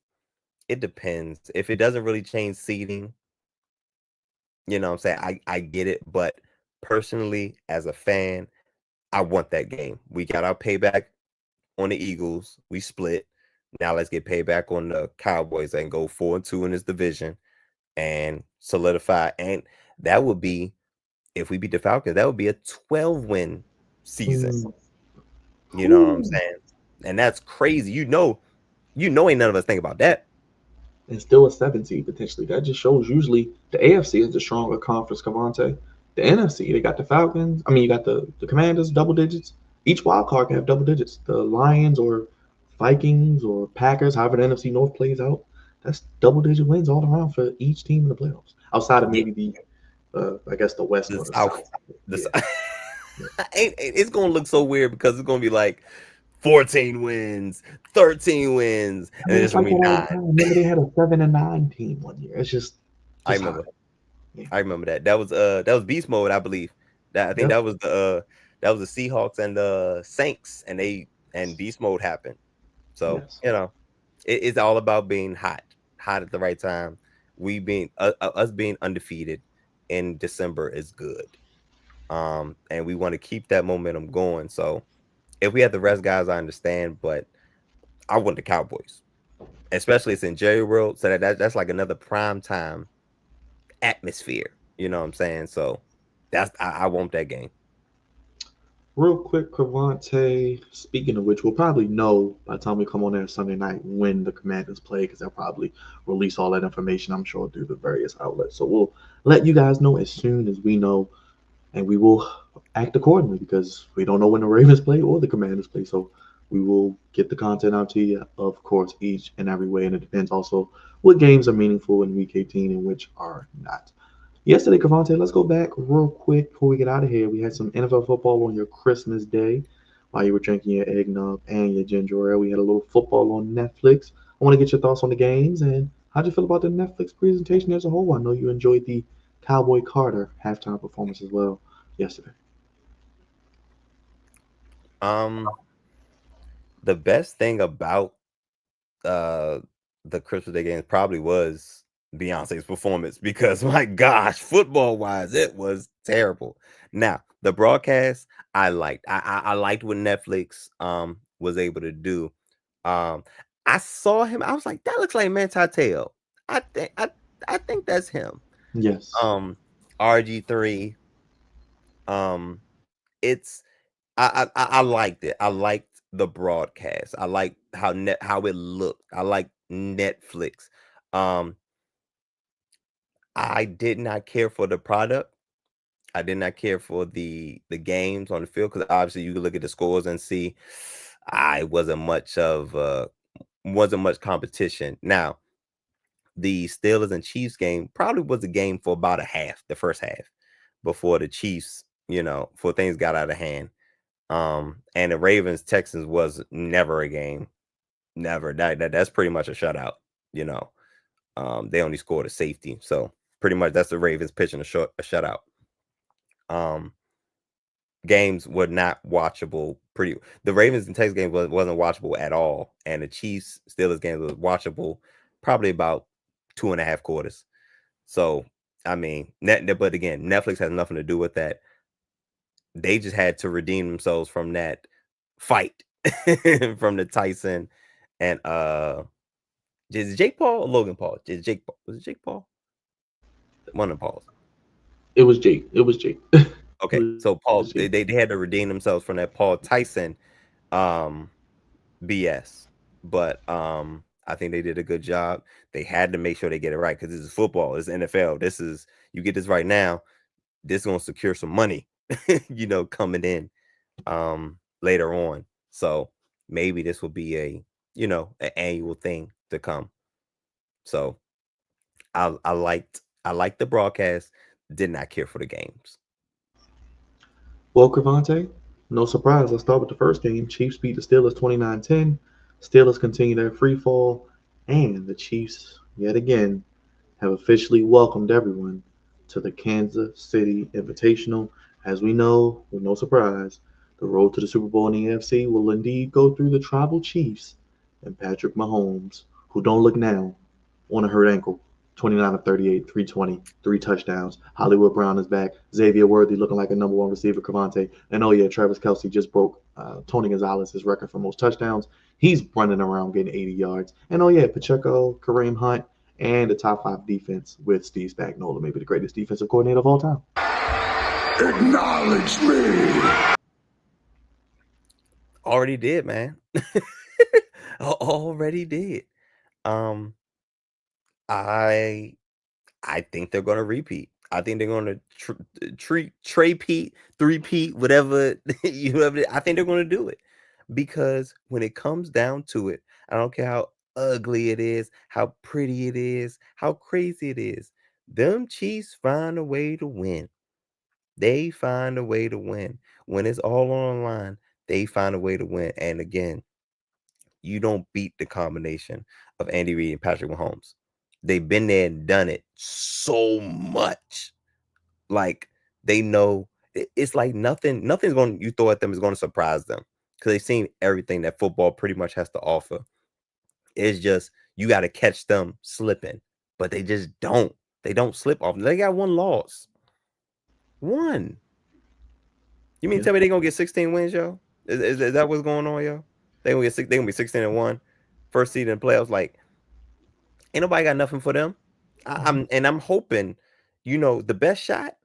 it depends. If it doesn't really change seating, you know what I'm saying? I get it. But personally, as a fan, I want that game. We got our payback on the Eagles. We split. Now let's get payback on the Cowboys and go 4-2 in this division and solidify. And that would be, if we beat the Falcons, that would be a 12-win season. You know what I'm saying? And that's crazy. You know, ain't none of us think about that. And still a 17 potentially. That just shows usually the AFC is the stronger conference, Crevonte. The NFC, they got the Falcons. I mean, you got the Commanders, double digits. Each wild card can have double digits. The Lions or Vikings or Packers, however the NFC North plays out, that's double digit wins all around for each team in the playoffs. Outside of maybe I guess the West or the South. It's gonna look so weird because it's gonna be like 14 wins, 13 wins, and it's gonna be 9. Remember they had a 7-9 team one year. It's just I remember. I remember that. That was beast mode, I believe. That that was the Seahawks and the Saints, and beast mode happened. So you know, it's all about being hot at the right time. We being us being undefeated in December is good. And we want to keep that momentum going. So if we have the rest guys, I understand, but I want the Cowboys, especially it's in Jerry World. So that's like another prime time atmosphere. You know what I'm saying? So I want that game. Real quick, Crevonte, speaking of which, we'll probably know by the time we come on there Sunday night when the Commanders play, because they'll probably release all that information, I'm sure, through the various outlets. So we'll let you guys know as soon as we know, and we will act accordingly because we don't know when the Ravens play or the Commanders play. So we will get the content out to you, of course, each and every way. And it depends also what games are meaningful in Week 18 and which are not. Yesterday, Crevonte, let's go back real quick before we get out of here. We had some NFL football on your Christmas day while you were drinking your eggnog and your ginger ale. We had a little football on Netflix. I want to get your thoughts on the games and how'd you feel about the Netflix presentation as a whole? I know you enjoyed the Cowboy Carter halftime performance as well yesterday. The best thing about the Christmas Day games probably was Beyonce's performance, because my gosh, football wise, it was terrible. Now the broadcast I liked. I liked what Netflix was able to do. I saw him. I was like, that looks like Manti Te'o. I think that's him. Yes. RG3. It's I liked it. I liked the broadcast. I liked how it looked. I liked Netflix. I did not care for the product. I did not care for the games on the field, because obviously you can look at the scores and see I wasn't much competition. Now, the Steelers and Chiefs game probably was a game for about the first half, before the Chiefs, before things got out of hand. And the Ravens Texans was never a game. Never. That's pretty much a shutout, They only scored a safety. So pretty much that's the Ravens pitching a shutout. Games were not watchable. The Ravens and Texans game wasn't watchable at all. And the Chiefs Steelers game was watchable probably about 2.5 quarters. So I mean, but again, Netflix has nothing to do with that. They just had to redeem themselves from that fight from the Tyson and is it Jake Paul or Logan Paul? Was it Jake Paul? One of the Pauls. It was Jake. Okay, so Paul, they had to redeem themselves from that Paul Tyson BS. But I think they did a good job. They had to make sure they get it right, because this is football, it's NFL. You get this right now, this is gonna secure some money, coming in later on. So maybe this will be an annual thing to come. So I liked the broadcast, did not care for the games. Well, Crevonte, no surprise. Let's start with the first game. Chiefs beat the Steelers 29-10. Steelers continue their free fall, and the Chiefs, yet again, have officially welcomed everyone to the Kansas City Invitational. As we know, with no surprise, The road to the Super Bowl in the AFC will indeed go through the Tribal Chiefs and Patrick Mahomes, who don't look now, on a hurt ankle. 29 of 38, 320, 3 touchdowns. Hollywood Brown is back. Xavier Worthy looking like a number one receiver, Crevonte. And oh, yeah, Travis Kelce just broke Tony Gonzalez's record for most touchdowns. He's running around getting 80 yards. And oh, yeah, Pacheco, Kareem Hunt, and the top 5 defense with Steve Spagnuolo, maybe the greatest defensive coordinator of all time. Acknowledge me. Already did, man. Already did. I think they're going to repeat. I think they're going to three-peat, whatever I think they're going to do it, because when it comes down to it, I don't care how ugly it is, how pretty it is, how crazy it is. Them Chiefs find a way to win. They find a way to win. When it's all on the line, they find a way to win. And again, you don't beat the combination of Andy Reid and Patrick Mahomes. They've been there and done it so much. Like, they know it's like nothing's going, you throw at them is going to surprise them, because they've seen everything that football pretty much has to offer. It's just, you got to catch them slipping, but they just don't. They don't slip off. They got one loss. One. You mean tell me they're going to get 16 wins, yo? Is that what's going on, yo? They're going to be 16-1. First seed in the playoffs. Like, ain't nobody got nothing for them. I'm hoping, the best shot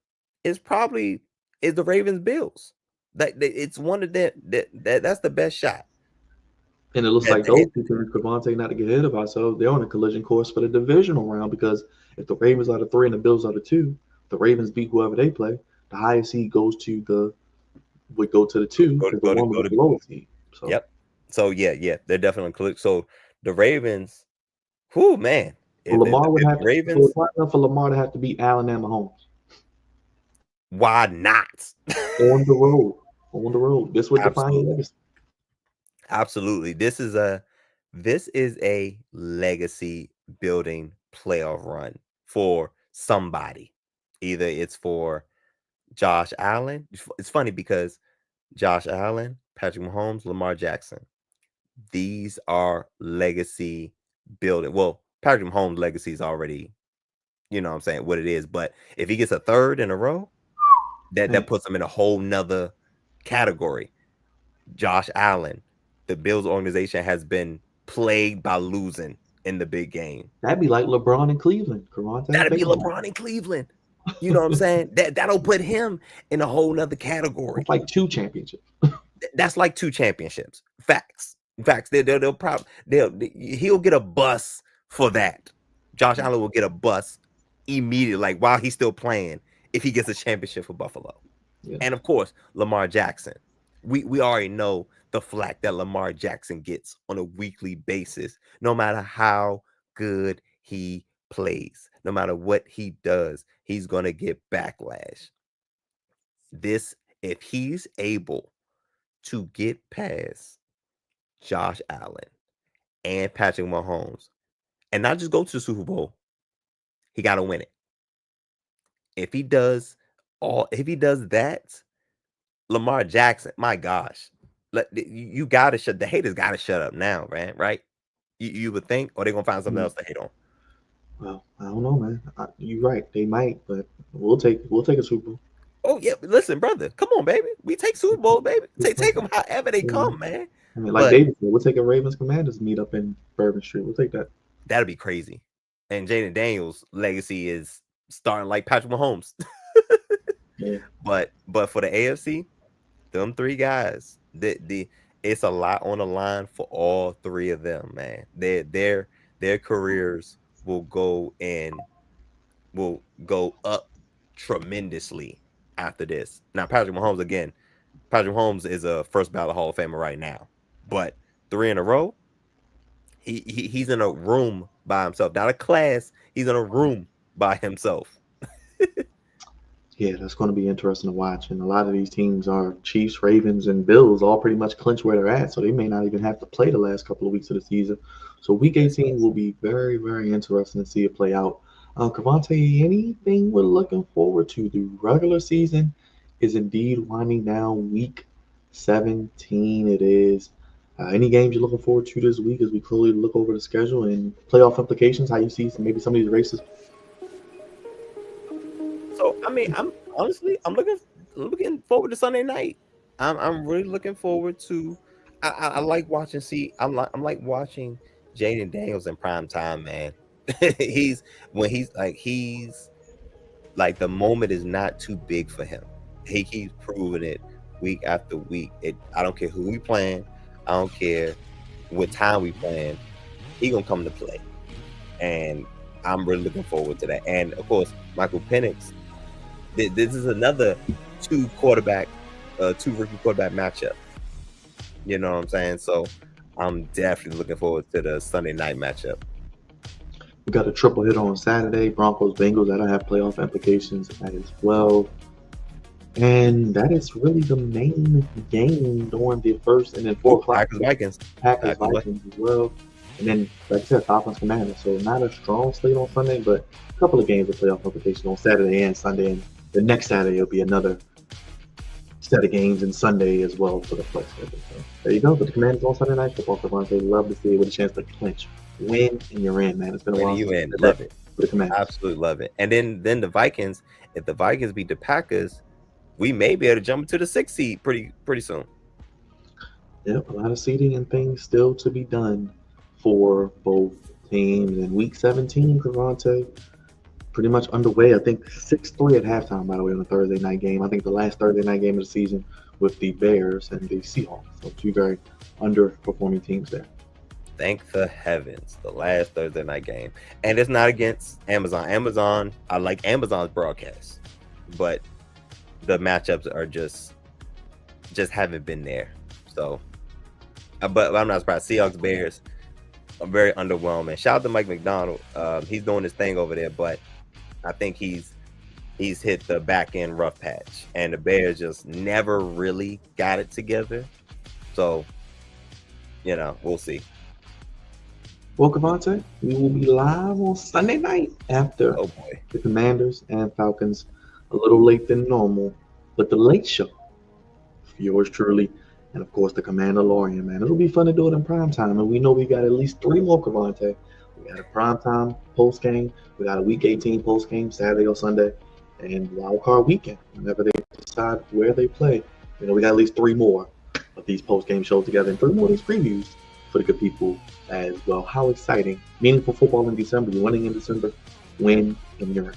is probably the Ravens Bills. It's one of that's the best shot. And it looks like those two teams, Crevonte, not to get ahead of ourselves, they're on a collision course for the divisional round, because if the Ravens are the 3 and the Bills are the 2, the Ravens beat whoever they play, the highest seed would go to the 2, because the 1 would be the lowest seed. So. Yep. So yeah, they're definitely collision. So the Ravens, man. Lamar would have Ravens. So it's not for Lamar to have to beat Allen and Mahomes. Why not? On the road. This would define your legacy. Absolutely. This is a legacy building playoff run for somebody. Either it's for Josh Allen. It's funny because Josh Allen, Patrick Mahomes, Lamar Jackson, these are legacy building. Well, Patrick Mahomes' legacy is already, what it is. But if he gets a third in a row, that puts him in a whole nother category. Josh Allen, the Bills organization has been plagued by losing in the big game. That'd be like LeBron in Cleveland. That'd be LeBron in Cleveland. You know what I'm saying? That'll put him in a whole nother category. It's like 2 championships. That's like 2 championships. Facts. He'll get a bus for that. Josh Allen will get a bus immediately, like while he's still playing, if he gets a championship for Buffalo. Yeah. And of course, Lamar Jackson. We already know the flack that Lamar Jackson gets on a weekly basis, no matter how good he plays, no matter what he does, he's going to get backlash. If he's able to get past Josh Allen and Patrick Mahomes and not just go to the Super Bowl, he got to win it. If he does that, Lamar Jackson, my gosh, you got to the haters got to shut up now, man, right? You would think, or they're going to find something else to hate on. Well, I don't know, man. You're right. They might, but we'll take a Super Bowl. Oh, yeah. Listen, brother. Come on, baby. We take Super Bowl, baby. Take them however they come, man. I mean, like David said, we'll take a Ravens Commanders meet up in Bourbon Street. We'll take that. That'd be crazy. And Jaden Daniels' legacy is starting like Patrick Mahomes. Yeah. But for the AFC, them 3 guys, it's a lot on the line for all 3 of them, man. Their careers will go up tremendously after this. Now, Patrick Mahomes is a first ballot Hall of Famer right now, but 3 in a row, he's in a room by himself, not a class. He's in a room by himself. Yeah, that's going to be interesting to watch. And a lot of these teams are Chiefs, Ravens, and Bills, all pretty much clinch where they're at. So they may not even have to play the last couple of weeks of the season. So Week 18 will be very, very interesting to see it play out. Crevonte, anything we're looking forward to? The regular season is indeed winding down. Week 17 it is. Any games you're looking forward to this week as we clearly look over the schedule and playoff implications? How you see maybe some of these races? So I mean, I'm honestly I'm looking forward to Sunday night. I'm really looking forward to. I like watching. I'm like watching Jaden Daniels in prime time, man. he's he's like the moment is not too big for him. He keeps proving it week after week. I don't care who we playing. I don't care what time we playing. He gonna come to play, and I'm really looking forward to that. And of course, Michael Penix. This is another two rookie quarterback matchup. You know what I'm saying? So I'm definitely looking forward to the Sunday night matchup. We got a triple hit on Saturday, Broncos Bengals. That'll have playoff implications as well. And that is really the main game during the first and then 4 o'clock. Packers Vikings as well. And then, like I said, Falcons Commanders. So not a strong slate on Sunday, but a couple of games with playoff implications on Saturday and Sunday. And the next Saturday will be another set of games, and Sunday as well for the flex schedule. So there you go. For the Commanders on Sunday night football, Crevonte, love to see it with a chance to clinch, win, and you're in, man. It's been a while. You in, love it. For the Commanders, absolutely love it. And then the Vikings. If the Vikings beat the Packers, we may be able to jump into the 6th seed pretty soon. Yep, a lot of seeding and things still to be done for both teams. In Week 17, Crevonte, pretty much underway. I think 6-3 at halftime, by the way, on the Thursday night game. I think the last Thursday night game of the season with the Bears and the Seahawks. So two very underperforming teams there. Thank the heavens, the last Thursday night game. And it's not against Amazon. I like Amazon's broadcast, but the matchups are just haven't been there. So, but I'm not surprised. Seahawks, Bears, are very underwhelming. Shout out to Mike McDonald. He's doing his thing over there, but I think he's hit the back end rough patch, and the Bears just never really got it together. So, we'll see. Well, Crevonte, we will be live on Sunday night after the Commanders and Falcons. A little late than normal, but the late show for yours truly, and of course the Commanderlorain, man. It'll be fun to do it in prime time, and we know we got at least 3 more, Crevonte. We got a primetime post game. We got a Week 18 post game, Saturday or Sunday, and wild card weekend. Whenever they decide where they play, we got at least 3 more of these post game shows together, and 3 more of these previews for the good people as well. How exciting! Meaningful football in December. You're winning in December. Win in Europe.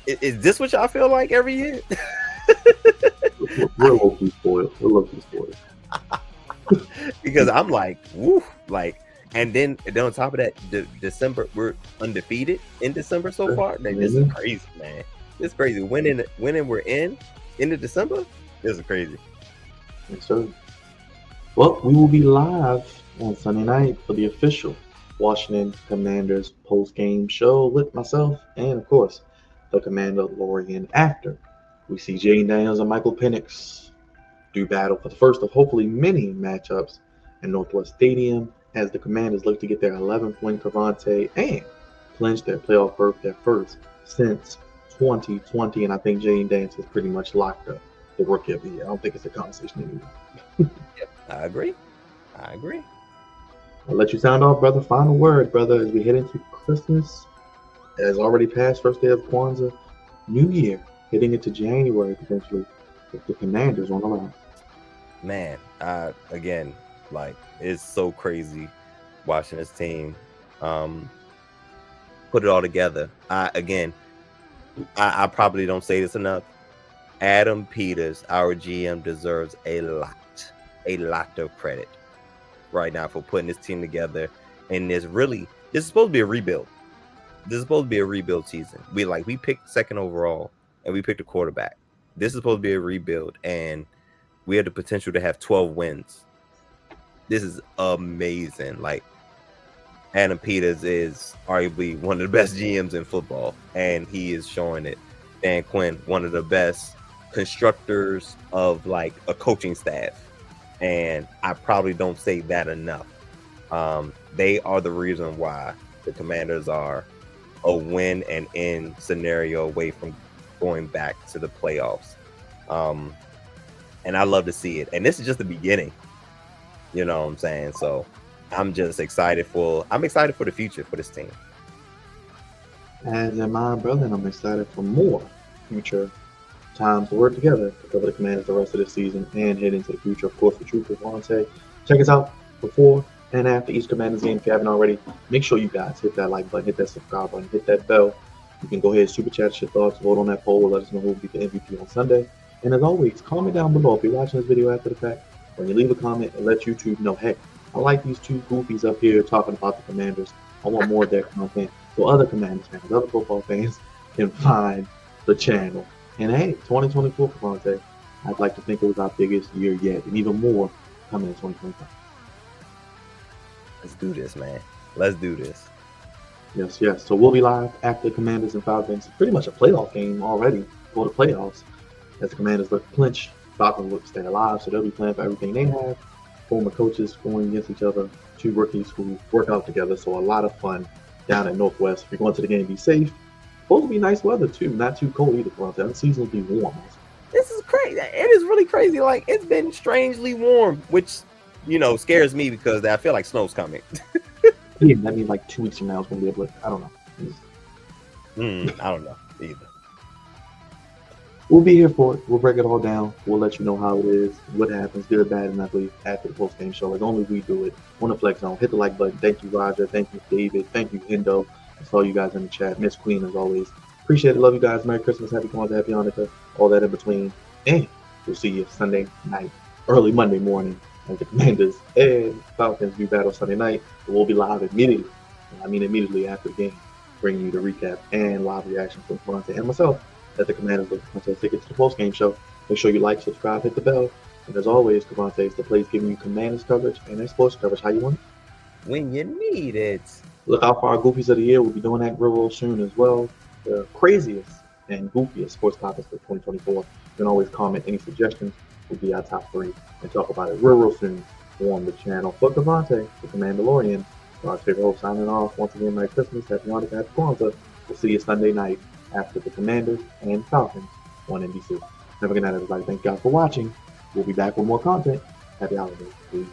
Is this what y'all feel like every year? We're low-key spoiled. Because I'm like, woo, and then on top of that, December, we're undefeated in December so far. Like, this is crazy, man. It's crazy. Winning we're into December. This is crazy. Yes, sir. Well, we will be live on Sunday night for the official Washington Commanders post-game show with myself and, of course, the Commanderlorain after we see Jaden Daniels and Michael Penix do battle for the first of hopefully many matchups in Northwest Stadium as the Commanders look to get their 11th win, Crevonte, and clinch their playoff berth, their first since 2020. And I think Jaden Daniels has pretty much locked up the rookie of the year. I don't think it's a conversation anymore. Yep, I agree. I'll let you sound off, brother. Final word, brother, as we head into Christmas. It has already passed, first day of Kwanzaa, New Year, heading into January potentially with the Commanders on the line. Man, again, it's so crazy watching this team put it all together. I probably don't say this enough. Adam Peters, our GM, deserves a lot of credit right now for putting this team together. And this is supposed to be a rebuild. This is supposed to be a rebuild season. We picked 2nd overall and we picked a quarterback. This is supposed to be a rebuild, and we have the potential to have 12 wins. This is amazing. Adam Peters is arguably one of the best GMs in football, and he is showing it. Dan Quinn, one of the best constructors of a coaching staff, and I probably don't say that enough. They are the reason why the Commanders are a win and in scenario away from going back to the playoffs. and I love to see it. And this is just the beginning. You know what I'm saying? So I'm just excited for the future for this team. As am I, brother, and I'm excited for more future times to work together to cover the Commanders the rest of the season and head into the future. Of course, with you, Crevonte. Check us out before and after each Commanders game. If you haven't already, make sure you guys hit that like button, hit that subscribe button, hit that bell. You can go ahead and super chat your thoughts, vote on that poll, let us know who will be the MVP on Sunday. And as always, comment down below if you're watching this video after the fact. When you leave a comment and let YouTube know, hey, I like these two goofies up here talking about the Commanders. I want more of their content so other Commanders fans, other football fans can find the channel. And hey, 2024 Crevonte, I'd like to think it was our biggest year yet, and even more coming in 2025. Let's do this, man. Let's do this. Yes, yes. So we'll be live after Commanders and Falcons. Pretty much a playoff game already for the playoffs. As the Commanders look to clinch, Falcons look to stay alive, so they'll be playing for everything they have. Former coaches going against each other, two rookies who work out together, so a lot of fun down at Northwest. If you're going to the game, be safe. Supposed to be nice weather too, not too cold either. The season will be warm. This is crazy. It is really crazy. Like, it's been strangely warm, which, you know, scares me because I feel like snow's coming. Yeah, that means like 2 weeks from now it's going to be a blip. I don't know. I don't know either. We'll be here for it. We'll break it all down. We'll let you know how it is, what happens, good, bad, and ugly after the post-game show. Like only we do it on the Flex Zone. Hit the like button. Thank you, Roger. Thank you, David. Thank you, Hendo. I saw you guys in the chat. Miss Queen, as always. Appreciate it. Love you guys. Merry Christmas. Happy Kwanzaa. Happy Hanukkah. All that in between. And we'll see you Sunday night, early Monday morning, as the Commanders and Falcons do battle Sunday night. We'll be live immediately. I mean immediately after the game, bringing you the recap and live reaction from Crevonte and myself at the Commanders look to take it to the post-game show. Make sure you like, subscribe, hit the bell. And as always, Crevonte is the place giving you Commanders coverage and sports coverage. How you want it? When you need it. Look out for our Goofies of the Year. We'll be doing that real soon as well. The craziest and goofiest sports topics for 2024. You can always comment any suggestions. Will be our top 3 and talk about it real soon on the channel. For Crevonte, the Commanderlorain, our favorite host, signing off. Once again, Merry Christmas, Happy Hanukkah, Happy Kwanzaa. We'll see you Sunday night after the Commanders and Falcons on NBC. Have a good night, everybody. Thank you guys for watching. We'll be back with more content. Happy holidays. Peace.